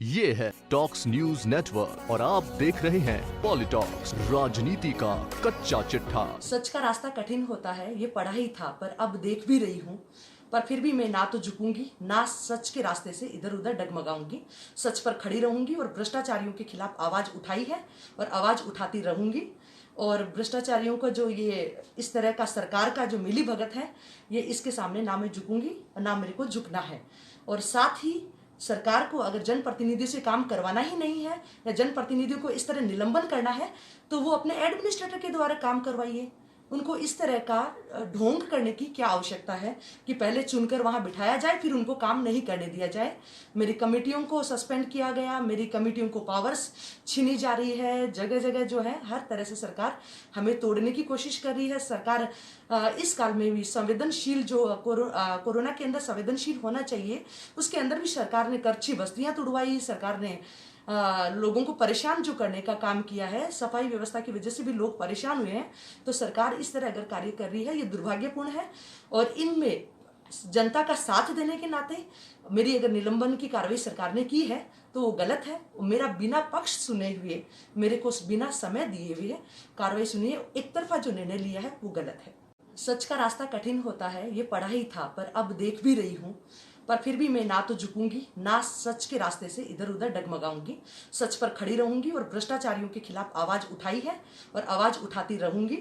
ये है talks news network और आप देख रहे हैं पॉलिटॉक्स, राजनीति का कच्चा चिट्ठा। सच का रास्ता कठिन होता है, ये पढ़ा ही था, पर अब देख भी रही हूँ। पर फिर भी मैं ना तो झुकूंगी, ना सच के रास्ते से इधर उधर डगमगाऊंगी। सच पर खड़ी रहूंगी और भ्रष्टाचारियों के खिलाफ आवाज उठाई है और आवाज उठाती रहूंगी। और भ्रष्टाचारियों का जो ये इस तरह का सरकार का जो मिली भगत है, ये इसके सामने ना मैं झुकूंगी ना मेरे को झुकना है। और साथ ही सरकार को अगर जनप्रतिनिधि से काम करवाना ही नहीं है या जनप्रतिनिधियों को इस तरह निलंबन करना है, तो वो अपने एडमिनिस्ट्रेटर के द्वारा काम करवाइए। उनको इस तरह का ढोंग करने की क्या आवश्यकता है कि पहले चुनकर वहां बिठाया जाए फिर उनको काम नहीं करने दिया जाए। मेरी कमेटियों को सस्पेंड किया गया, मेरी कमेटियों को पावर्स छीनी जा रही है। जगह जगह जो है हर तरह से सरकार हमें तोड़ने की कोशिश कर रही है। सरकार इस काल में भी संवेदनशील जो कोरोना के अंदर संवेदनशील होना चाहिए, उसके अंदर भी सरकार ने करछी बस्तियां तुड़वाई। सरकार ने लोगों को परेशान जो करने का काम किया है, सफाई व्यवस्था की वजह से भी लोग परेशान हुए हैं। तो सरकार इस तरह अगर कार्य कर रही है, ये दुर्भाग्यपूर्ण है। और इनमें जनता का साथ देने के नाते मेरी अगर निलंबन की कार्रवाई सरकार ने की है तो वो गलत है। मेरा बिना पक्ष सुने हुए, मेरे को बिना समय दिए हुए कार्रवाई सुनिए, एक तरफा जो निर्णय लिया है वो गलत है। सच का रास्ता कठिन होता है, ये पढ़ा ही था, पर अब देख भी रही हूँ। पर फिर भी मैं ना तो झुकूंगी, ना सच के रास्ते से इधर उधर डगमगाऊंगी। सच पर खड़ी रहूंगी और भ्रष्टाचारियों के खिलाफ आवाज उठाई है और आवाज उठाती रहूंगी।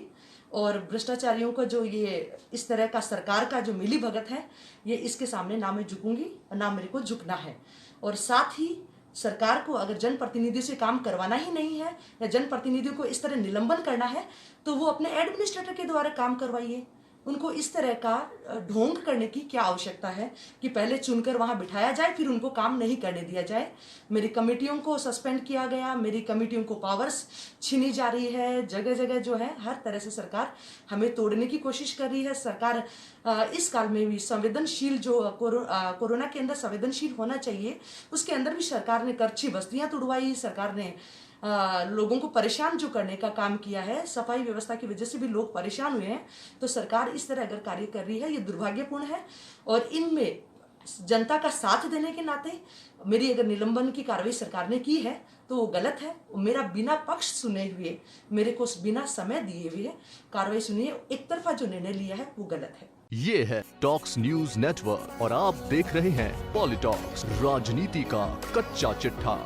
और भ्रष्टाचारियों का जो ये इस तरह का सरकार का जो मिली भगत है, ये इसके सामने ना मैं झुकूंगी ना मेरे को झुकना है। और साथ ही सरकार को अगर जनप्रतिनिधि से काम करवाना ही नहीं है या जनप्रतिनिधियों को इस तरह निलंबन करना है, तो वो अपने एडमिनिस्ट्रेटर के द्वारा काम करवाइए। उनको इस तरह का ढोंग करने की क्या आवश्यकता है कि पहले चुनकर वहां बिठाया जाए फिर उनको काम नहीं करने दिया जाए। मेरी कमेटियों को सस्पेंड किया गया, मेरी कमेटियों को पावर्स छीनी जा रही है। जगह जगह जो है हर तरह से सरकार हमें तोड़ने की कोशिश कर रही है। सरकार इस काल में भी संवेदनशील जो कोरोना के अंदर संवेदनशील होना चाहिए, उसके अंदर भी सरकार ने करछी बस्तियां तुड़वाई। सरकार ने लोगों को परेशान जो करने का काम किया है, सफाई व्यवस्था की वजह से भी लोग परेशान हुए हैं। तो सरकार इस तरह अगर कार्य कर रही है, ये दुर्भाग्यपूर्ण है। और इनमें जनता का साथ देने के नाते मेरी अगर निलंबन की कार्रवाई सरकार ने की है तो वो गलत है। मेरा बिना पक्ष सुने हुए, मेरे को बिना समय दिए हुए कार्रवाई सुनिए, एक तरफा जो निर्णय लिया है वो गलत है। ये है टॉक्स न्यूज नेटवर्क और आप देख रहे हैं पॉलिटॉक्स, राजनीति का कच्चा चिट्ठा।